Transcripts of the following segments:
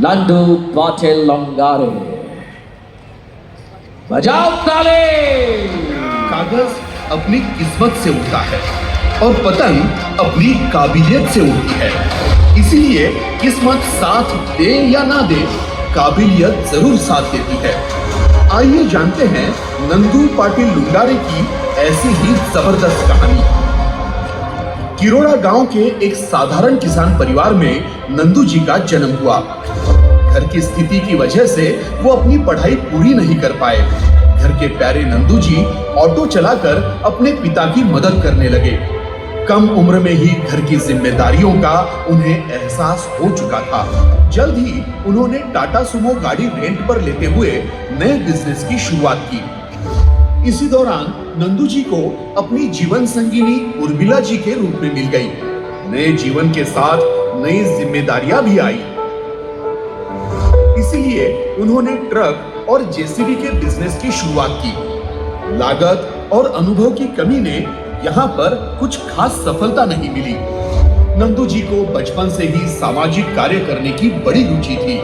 नंदू पाटिल लोंगारे। बजाओ ताले। कागज अपनी किस्मत से उड़ता है और पतंग अपनी काबिलियत से उड़ती है। इसीलिए किस्मत साथ दे या ना दे, काबिलियत जरूर साथ देती है। आइए जानते हैं नंदू पाटिल लोंगारे की ऐसी ही जबरदस्त कहानी। किरोड़ा गांव के एक साधारण किसान परिवार में नंदू जी का जन्म हुआ। घर की स्थिति की वजह से वो अपनी पढ़ाई पूरी नहीं कर पाए। घर के प्यारे नंदू जी ऑटो चलाकर अपने पिता की मदद करने लगे। कम उम्र में ही घर की जिम्मेदारियों का उन्हें एहसास हो चुका था। जल्द ही उन्होंने टाटा सुमो गाड़ी रेंट पर लेते हुए नए बिजनेस की शुरुआत की। इसी दौरान नंदू जी को अपनी जीवन संगिनी उर्मिला जी के रूप में मिल गई। नए जीवन के साथ नई जिम्मेदारियां भी आई। इसीलिए उन्होंने ट्रक और जेसीबी के बिजनेस की शुरुआत की। लागत और अनुभव की कमी ने यहाँ पर कुछ खास सफलता नहीं मिली। नंदू जी को बचपन से ही सामाजिक कार्य करने की बड़ी रुचि थी।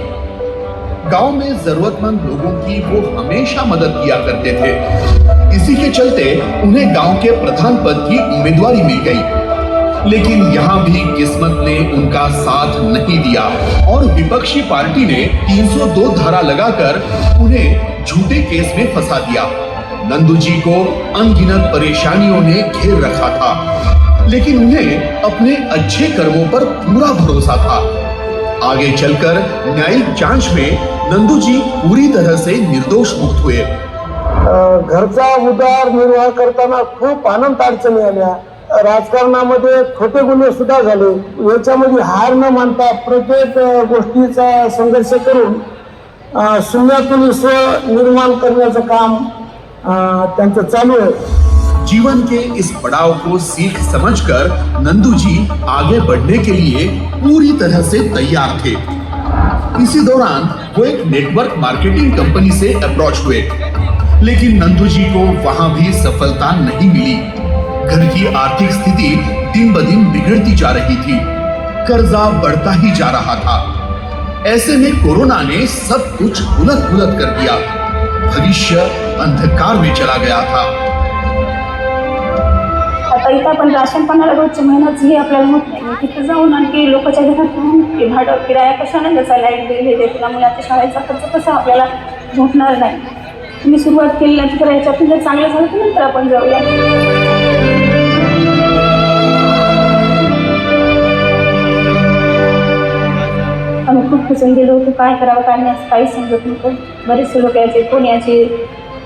गांव में जरूरतमंद लोगों की वो हमेशा मदद किया करते थे। इसी के चलते उन्हें गांव के प्रधान पद की उम्मीदवारी मिल गई। लेकिन यहाँ भी किस्मत ने उनका साथ नहीं दिया और विपक्षी पार्टी ने 302 धारा लगाकर उन्हें झूठे केस में फंसा दिया। नंदू जी को अनगिनत परेशानियों ने घेर रखा था, लेकिन उन्हें अपने अच्छे कर्मों पर पूरा भरोसा था। आगे चलकर न्यायिक जांच में नंदू जी पूरी तरह से निर्दोष मुक्त हुए। घरचा उदरनिर्वाह करताना खूप अनंत अडचणी आल्या। राजकारणामध्ये खोटे गुन्हे सुद्धा झाले। याच्यामध्ये हार न मानता प्रत्येक गोष्टीचा संघर्ष करून शून्यातून विश्व निर्माण करण्याचं काम त्यांचं चालू आहे। जीवन के इस पड़ाव को सीख समझकर नंदू जी आगे बढ़ने के लिए पूरी तरह से तैयार थे। इसी दौरान वो एक नेटवर्क मार्केटिंग कंपनी से अप्रोच हुए, लेकिन नंदू जी को वहां भी सफलता नहीं मिली। घर की आर्थिक स्थिति दिन ब दिन बिगड़ती जा रही थी। कर्जा बढ़ता ही जा रहा था। ऐसे में कोरोना ने सब कुछ उलट पुलट कर दिया। भविष्य अंधकार में चला गया था। आता इथं आपण राशन पाण्याला रोजच्या महिन्याची आपल्याला होत नाही। तिथे जाऊन आणखी लोकांच्या घरात ते भाडं किराया कशाने द्यायचा, लाईट बिल हे देते, मुलाच्या शाळेचा खर्च कसा आपल्याला झोपणार नाही। तुम्ही सुरुवात केली नाही तर ह्याच्यातून जर चांगलं झालं तर नंतर आपण जाऊया। आम्ही खूप खचून गेलो होतो, काय करावं काय नाही असं काही समजत नव्हतं। बरेचसे लोक यायचे, कोण यायचे,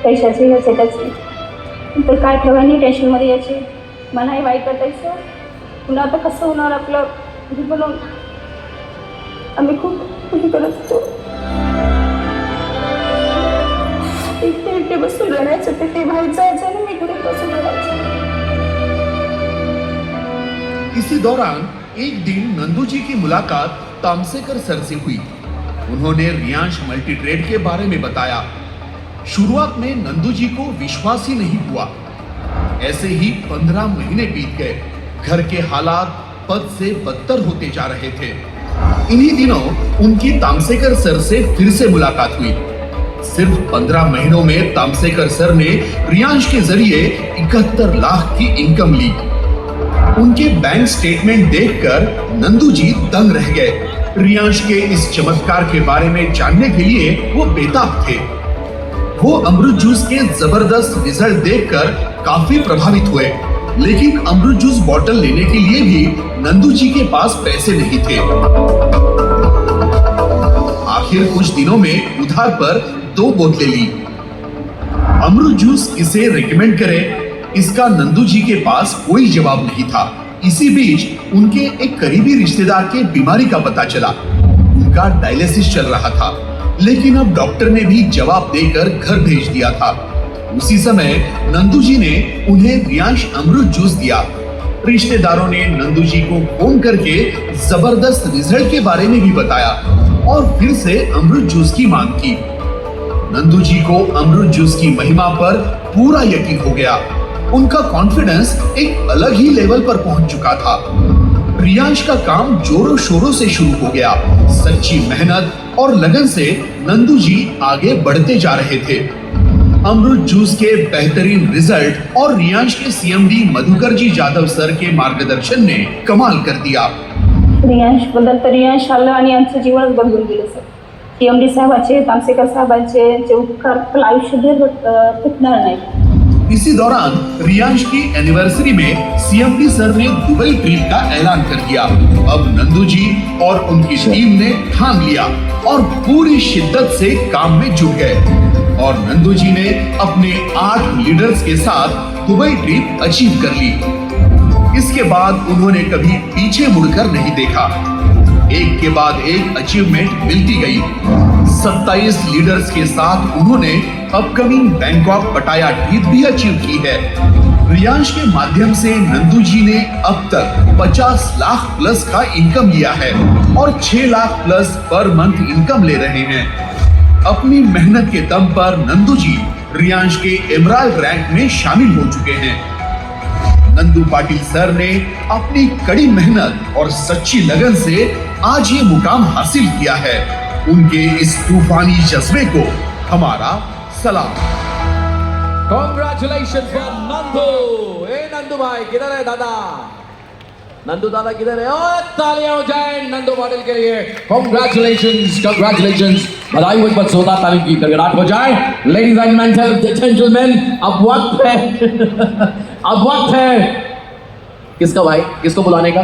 पैशाचे यायचे त्याचे, तर काय ठेवा नाही टेन्शनमध्ये यायचे। मलाही वाईट वाटायचं, पुन्हा आता कसं होणार आपलं हे बनवून आम्ही खूप हे करत होतो। एकटे एकटे बसून रडायचं, ते बाहेर जायचं आणि मी घरी बसून रडायचं। इसी दौरान एक दिन नंदू जी की मुलाकात तामसेकर सर से हुई। उन्होंने रियांश मल्टी ट्रेड के बारे में बताया। शुरुआत में नंदू जी को विश्वास ही नहीं हुआ। ऐसे ही 15 महीने बीत गए। घर के हालात पद से बदतर होते जा रहे थे। इन्हीं दिनों उनकी तामसेकर सर से फिर से मुलाकात हुई। सिर्फ 15 महीनों में तामसेकर सर ने रियांश के जरिए 71 लाख की इनकम ली। उनके बैंक स्टेटमेंट देखकर नंदू जी दंग रह गए। रियांश के इस चमत्कार के बारे में जानने के लिए वो बेताब थे। वो अमृत जूस के जबरदस्त रिजल्ट देखकर काफी प्रभावित हुए, लेकिन अमृत जूस बॉटल लेने के लिए भी नंदू जी के पास पैसे नहीं थे। आखिर कुछ दिनों में उधार पर 2 बोतलें ली। अमृत जूस किसे रेकमेंड करे, इसका नंदू जी के पास कोई जवाब नहीं था। इसी बीच उनके एक करीबी रिश्तेदार के बीमारी का पता चला। उनका डायलिसिस चल रहा था, लेकिन अब डॉक्टर ने भी जवाब देकर घर भेज दिया था। उसी समय नंदू जी ने उन्हें रियांश अमृत जूस दिया। रिश्तेदारों ने नंदू जी को फोन करके जबरदस्त रिजल्ट के बारे में भी बताया और फिर से अमृत जूस की मांग की। नंदू जी को अमृत जूस की महिमा पर पूरा यकीन हो गया। उनका कॉन्फिडेंस एक अलग ही लेवल पर पहुंच चुका था। रियांश का काम जोरों शोरों से शुरू हो गया। सच्ची मेहनत और लगन से नंदू जी आगे बढ़ते जा रहे थे। अमृत जूस के बेहतरीन रिजल्ट और रियांश के सीएमडी मधुकर जी जाधव सर के मार्गदर्शन ने कमाल कर दिया। रियांश बद्दल तर रियांश आलं आणि आमचं जीवनच बदलून गेलं सर. CMD साहेबाचे, तामसेकर साहेबांचे यांचे उपकार आपलं आयुष्यभर तुटणार नाही. इसी दौरान रियांश की एनिवर्सरी में सीएमडी सर ने दुबई ट्रिप का ऐलान कर दिया। अब नंदू जी और उनकी टीम ने ठान लिया और पूरी शिद्दत से काम में जुट गए और नंदू जी ने अपने 8 लीडर्स के साथ दुबई ट्रिप अचीव कर ली। इसके बाद उन्होंने कभी पीछे मुड़कर नहीं देखा। एक के बाद एक अचीवमेंट मिलती गई। 27 लीडर्स के साथ उन्होंने अपकमिंग बैंकॉक पटाया ट्रिप भी अचीव की है। रियांश के माध्यम से नंदू जी ने अब तक 50 लाख प्लस का इनकम लिया है और 6 lakh plus per month income ले रहे हैं। अपनी मेहनत के दम पर नंदू जी रियांश के एमराल्ड रैंक में शामिल हो चुके हैं। नंदू पाटिल सर ने अपनी कड़ी मेहनत और सच्ची लगन से आज ये मुकाम हासिल किया है। उनके इस तूफानी जज्बे को हमारा सलाम। Congratulations for Nandu. Hey Nandu भाई किधर है दादा? नंदू दादा किधर है? और तालियां हो जाए नंदू पाटिल के लिए। Congratulations. बधाई हो इस पर जोरदार तालियों की गड़गड़ाहट हो जाए। Ladies and gentlemen, अब वक्त है। अब वक्त है किसका भाई? किसको बुलाने का?